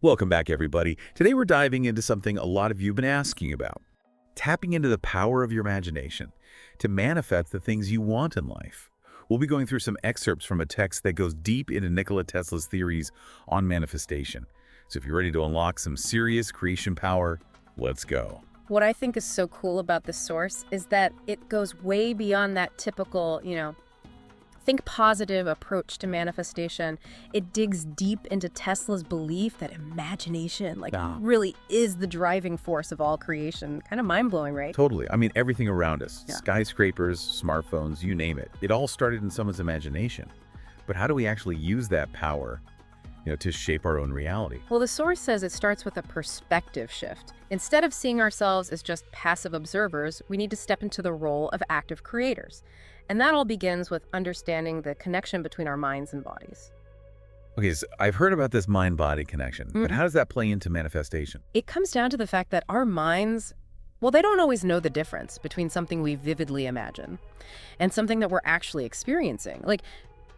Welcome back, everybody. Today we're diving into something a lot of you have been asking about. Tapping into the power of your imagination to manifest the things you want in life. We'll be going through some excerpts from a text that goes deep into Nikola Tesla's theories on manifestation. So if you're ready to unlock some serious creation power, let's go. What I think is so cool about this source is that it goes way beyond that typical, think positive approach to manifestation. It digs deep into Tesla's belief that imagination, really is the driving force of all creation. Kind of mind-blowing, right? Totally. I mean, everything around us, skyscrapers, smartphones, you name it. It all started in someone's imagination. But how do we actually use that power, to shape our own reality? Well, the source says it starts with a perspective shift. Instead of seeing ourselves as just passive observers, we need to step into the role of active creators. And that all begins with understanding the connection between our minds and bodies. Okay, so I've heard about this mind-body connection, but how does that play into manifestation? It comes down to the fact that our minds, they don't always know the difference between something we vividly imagine and something that we're actually experiencing.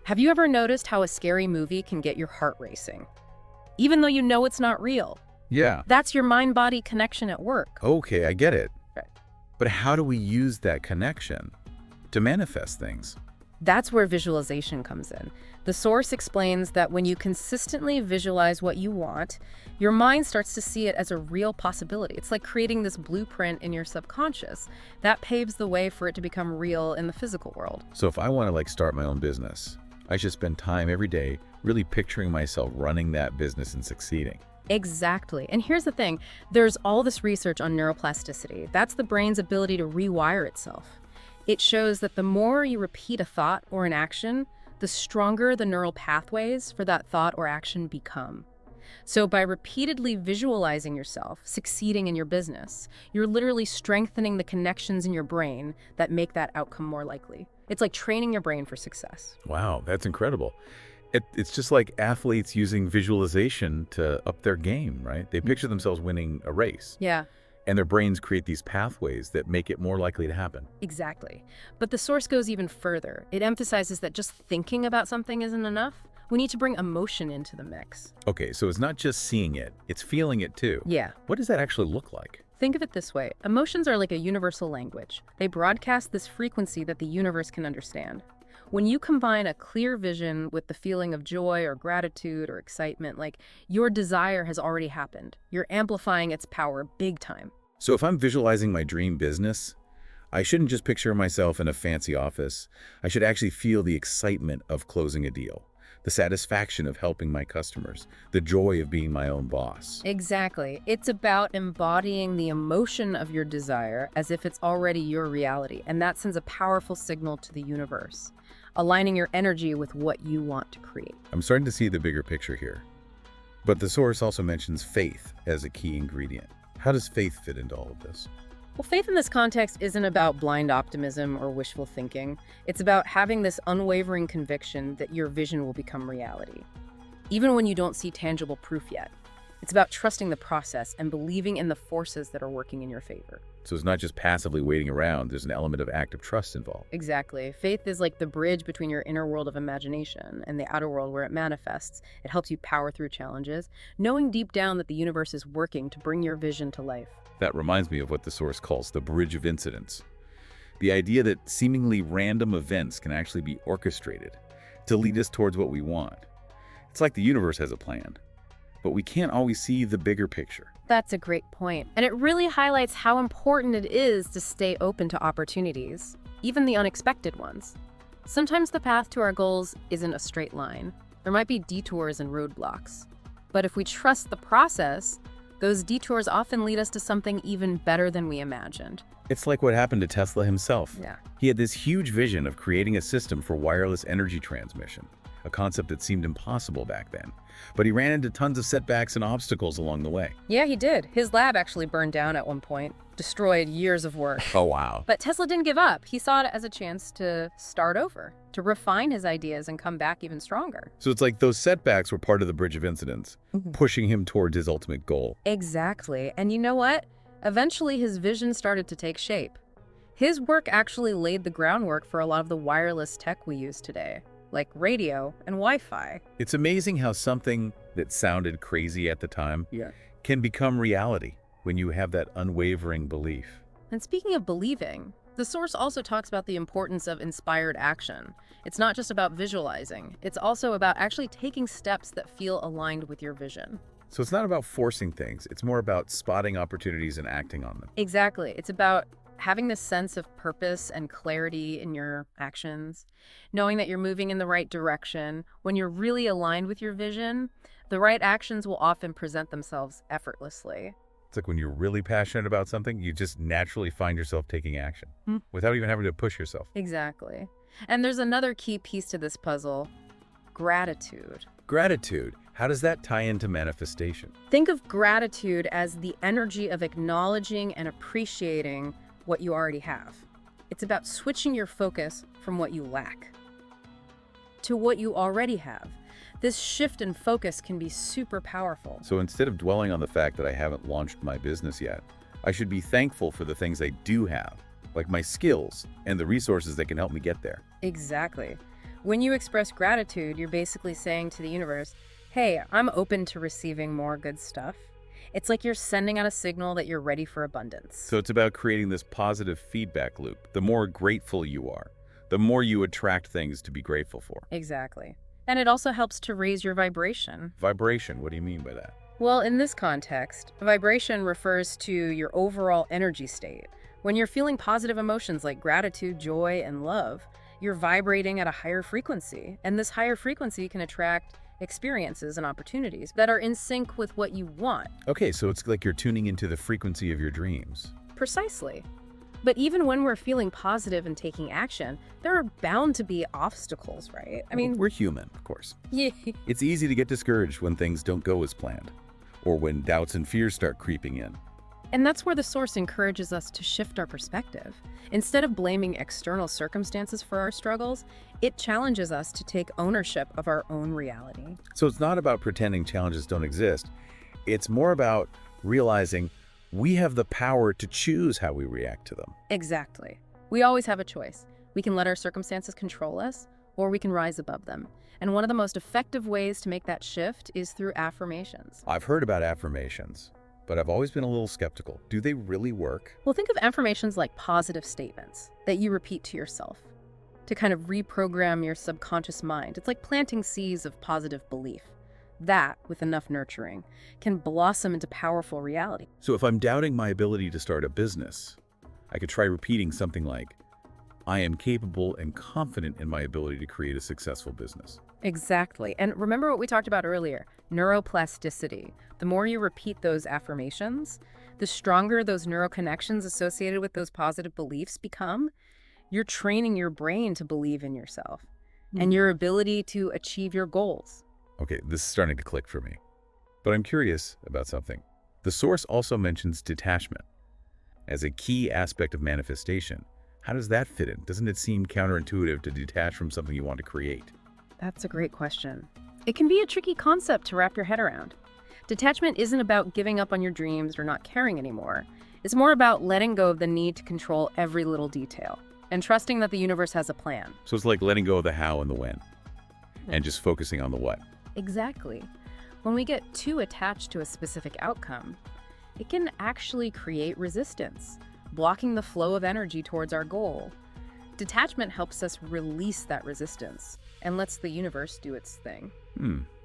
Have you ever noticed how a scary movie can get your heart racing, even though you know it's not real? Yeah. That's your mind-body connection at work. Okay, I get it. Right. But how do we use that connection to manifest things? That's where visualization comes in. The source explains that when you consistently visualize what you want, your mind starts to see it as a real possibility. It's like creating this blueprint in your subconscious. That paves the way for it to become real in the physical world. So if I want to start my own business, I should spend time every day really picturing myself running that business and succeeding. Exactly. And here's the thing. There's all this research on neuroplasticity. That's the brain's ability to rewire itself. It shows that the more you repeat a thought or an action, the stronger the neural pathways for that thought or action become. So by repeatedly visualizing yourself succeeding in your business, you're literally strengthening the connections in your brain that make that outcome more likely. It's like training your brain for success. Wow, that's incredible. It's just like athletes using visualization to up their game, right? They picture themselves winning a race. Yeah. And their brains create these pathways that make it more likely to happen. Exactly. But the source goes even further. It emphasizes that just thinking about something isn't enough. We need to bring emotion into the mix. Okay, so it's not just seeing it, it's feeling it too. Yeah. What does that actually look like? Think of it this way. Emotions are like a universal language. They broadcast this frequency that the universe can understand. When you combine a clear vision with the feeling of joy or gratitude or excitement, your desire has already happened. You're amplifying its power big time. So if I'm visualizing my dream business, I shouldn't just picture myself in a fancy office. I should actually feel the excitement of closing a deal, the satisfaction of helping my customers, the joy of being my own boss. Exactly. It's about embodying the emotion of your desire as if it's already your reality, and that sends a powerful signal to the universe, aligning your energy with what you want to create. I'm starting to see the bigger picture here. But the source also mentions faith as a key ingredient. How does faith fit into all of this? Well, faith in this context isn't about blind optimism or wishful thinking. It's about having this unwavering conviction that your vision will become reality, even when you don't see tangible proof yet. It's about trusting the process and believing in the forces that are working in your favor. So it's not just passively waiting around. There's an element of active trust involved. Exactly. Faith is like the bridge between your inner world of imagination and the outer world where it manifests. It helps you power through challenges, knowing deep down that the universe is working to bring your vision to life. That reminds me of what the source calls the bridge of incidents. The idea that seemingly random events can actually be orchestrated to lead us towards what we want. It's like the universe has a plan, but we can't always see the bigger picture. That's a great point. And it really highlights how important it is to stay open to opportunities, even the unexpected ones. Sometimes the path to our goals isn't a straight line. There might be detours and roadblocks. But if we trust the process, those detours often lead us to something even better than we imagined. It's like what happened to Tesla himself. Yeah. He had this huge vision of creating a system for wireless energy transmission, a concept that seemed impossible back then. But he ran into tons of setbacks and obstacles along the way. Yeah, he did. His lab actually burned down at one point, destroyed years of work. Oh, wow. But Tesla didn't give up. He saw it as a chance to start over, to refine his ideas and come back even stronger. So it's like those setbacks were part of the bridge of incidents, pushing him towards his ultimate goal. Exactly. And you know what? Eventually, his vision started to take shape. His work actually laid the groundwork for a lot of the wireless tech we use today, like radio and Wi-Fi. It's amazing how something that sounded crazy at the time Yeah. can become reality when you have that unwavering belief. And speaking of believing, the source also talks about the importance of inspired action. It's not just about visualizing, it's also about actually taking steps that feel aligned with your vision. So it's not about forcing things, it's more about spotting opportunities and acting on them. Exactly. It's about having this sense of purpose and clarity in your actions, knowing that you're moving in the right direction. When you're really aligned with your vision, the right actions will often present themselves effortlessly. It's like when you're really passionate about something, you just naturally find yourself taking action without even having to push yourself. Exactly. And there's another key piece to this puzzle: gratitude. Gratitude, how does that tie into manifestation? Think of gratitude as the energy of acknowledging and appreciating what you already have. It's about switching your focus from what you lack to what you already have. This shift in focus can be super powerful. So instead of dwelling on the fact that I haven't launched my business yet, I should be thankful for the things I do have, like my skills and the resources that can help me get there. Exactly. When you express gratitude, you're basically saying to the universe, hey, I'm open to receiving more good stuff. It's like you're sending out a signal that you're ready for abundance. So it's about creating this positive feedback loop. The more grateful you are, the more you attract things to be grateful for. Exactly. And it also helps to raise your vibration. Vibration, what do you mean by that? Well, in this context, vibration refers to your overall energy state. When you're feeling positive emotions like gratitude, joy, and love, you're vibrating at a higher frequency. And this higher frequency can attract experiences and opportunities that are in sync with what you want. Okay, so it's like you're tuning into the frequency of your dreams. Precisely. But even when we're feeling positive and taking action, there are bound to be obstacles, right? I mean, we're human, of course. yeah. It's easy to get discouraged when things don't go as planned, or when doubts and fears start creeping in. And that's where the source encourages us to shift our perspective. Instead of blaming external circumstances for our struggles, it challenges us to take ownership of our own reality. So it's not about pretending challenges don't exist. It's more about realizing we have the power to choose how we react to them. Exactly. We always have a choice. We can let our circumstances control us, or we can rise above them. And one of the most effective ways to make that shift is through affirmations. I've heard about affirmations, but I've always been a little skeptical. Do they really work? Well, think of affirmations like positive statements that you repeat to yourself to kind of reprogram your subconscious mind. It's like planting seeds of positive belief. That, with enough nurturing, can blossom into powerful reality. So if I'm doubting my ability to start a business, I could try repeating something like, I am capable and confident in my ability to create a successful business. Exactly. And remember what we talked about earlier, neuroplasticity. The more you repeat those affirmations, the stronger those neural connections associated with those positive beliefs become. You're training your brain to believe in yourself and your ability to achieve your goals. Okay, this is starting to click for me. But I'm curious about something. The source also mentions detachment as a key aspect of manifestation. How does that fit in? Doesn't it seem counterintuitive to detach from something you want to create? That's a great question. It can be a tricky concept to wrap your head around. Detachment isn't about giving up on your dreams or not caring anymore. It's more about letting go of the need to control every little detail and trusting that the universe has a plan. So it's like letting go of the how and the when and just focusing on the what. Exactly. When we get too attached to a specific outcome, it can actually create resistance, blocking the flow of energy towards our goal. Detachment helps us release that resistance and lets the universe do its thing.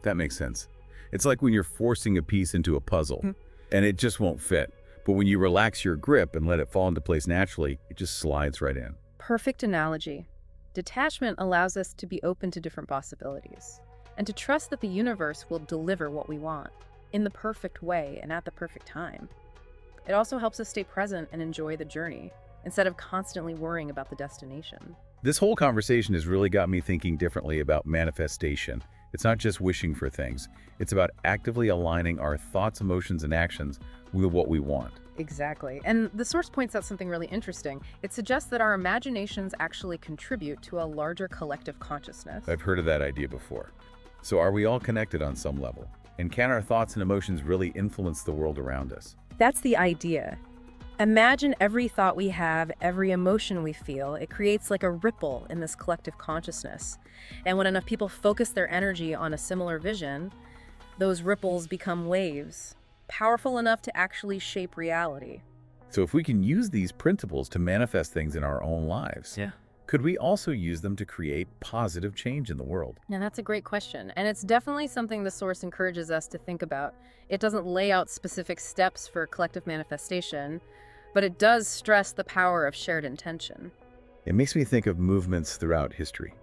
That makes sense. It's like when you're forcing a piece into a puzzle and it just won't fit. But when you relax your grip and let it fall into place naturally, it just slides right in. Perfect analogy. Detachment allows us to be open to different possibilities and to trust that the universe will deliver what we want in the perfect way and at the perfect time. It also helps us stay present and enjoy the journey instead of constantly worrying about the destination. This whole conversation has really got me thinking differently about manifestation. It's not just wishing for things. It's about actively aligning our thoughts, emotions, and actions with what we want. Exactly. And the source points out something really interesting. It suggests that our imaginations actually contribute to a larger collective consciousness. I've heard of that idea before. So are we all connected on some level? And can our thoughts and emotions really influence the world around us? That's the idea. Imagine every thought we have, every emotion we feel. It creates like a ripple in this collective consciousness. And when enough people focus their energy on a similar vision, Those ripples become waves, powerful enough to actually shape reality. So if we can use these principles to manifest things in our own lives, Yeah. could we also use them to create positive change in the world? Now, that's a great question, and it's definitely something the source encourages us to think about. It doesn't lay out specific steps for collective manifestation, but it does stress the power of shared intention. It makes me think of movements throughout history,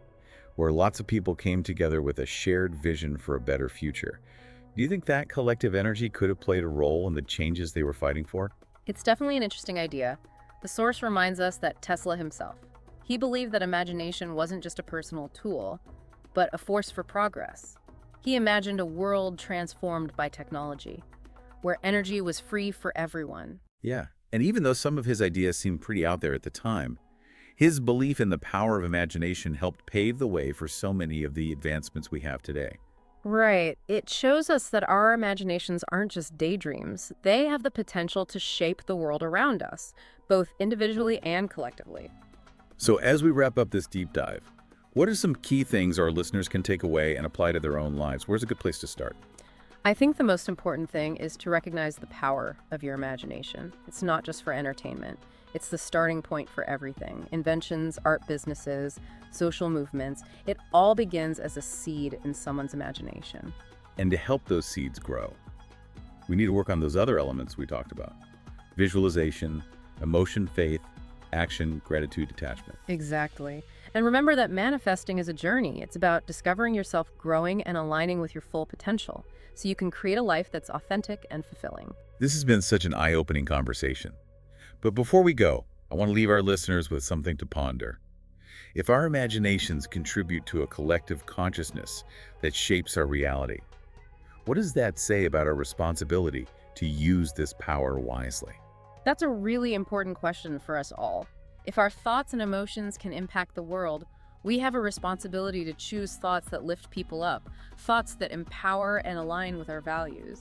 where lots of people came together with a shared vision for a better future. Do you think that collective energy could have played a role in the changes they were fighting for? It's definitely an interesting idea. The source reminds us that Tesla himself, he believed that imagination wasn't just a personal tool, but a force for progress. He imagined a world transformed by technology, where energy was free for everyone. Yeah, and even though some of his ideas seemed pretty out there at the time, his belief in the power of imagination helped pave the way for so many of the advancements we have today. Right. It shows us that our imaginations aren't just daydreams. They have the potential to shape the world around us, both individually and collectively. So as we wrap up this deep dive, what are some key things our listeners can take away and apply to their own lives? Where's a good place to start? I think the most important thing is to recognize the power of your imagination. It's not just for entertainment. It's the starting point for everything. Inventions, art businesses, social movements, it all begins as a seed in someone's imagination. And to help those seeds grow, we need to work on those other elements we talked about: visualization, emotion, faith, action, gratitude, detachment. Exactly. And remember that manifesting is a journey. It's about discovering yourself, growing and aligning with your full potential, so you can create a life that's authentic and fulfilling. This has been such an eye-opening conversation. But before we go, I want to leave our listeners with something to ponder. If our imaginations contribute to a collective consciousness that shapes our reality, what does that say about our responsibility to use this power wisely? That's a really important question for us all. If our thoughts and emotions can impact the world, we have a responsibility to choose thoughts that lift people up, thoughts that empower and align with our values.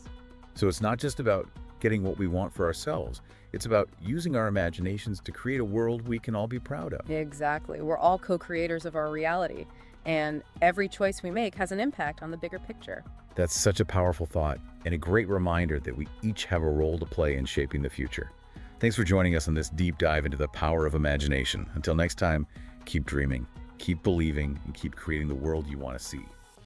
So it's not just about getting what we want for ourselves. It's about using our imaginations to create a world we can all be proud of. Exactly. We're all co-creators of our reality, and every choice we make has an impact on the bigger picture. That's such a powerful thought and a great reminder that we each have a role to play in shaping the future. Thanks for joining us on this deep dive into the power of imagination. Until next time, keep dreaming, keep believing, and keep creating the world you want to see.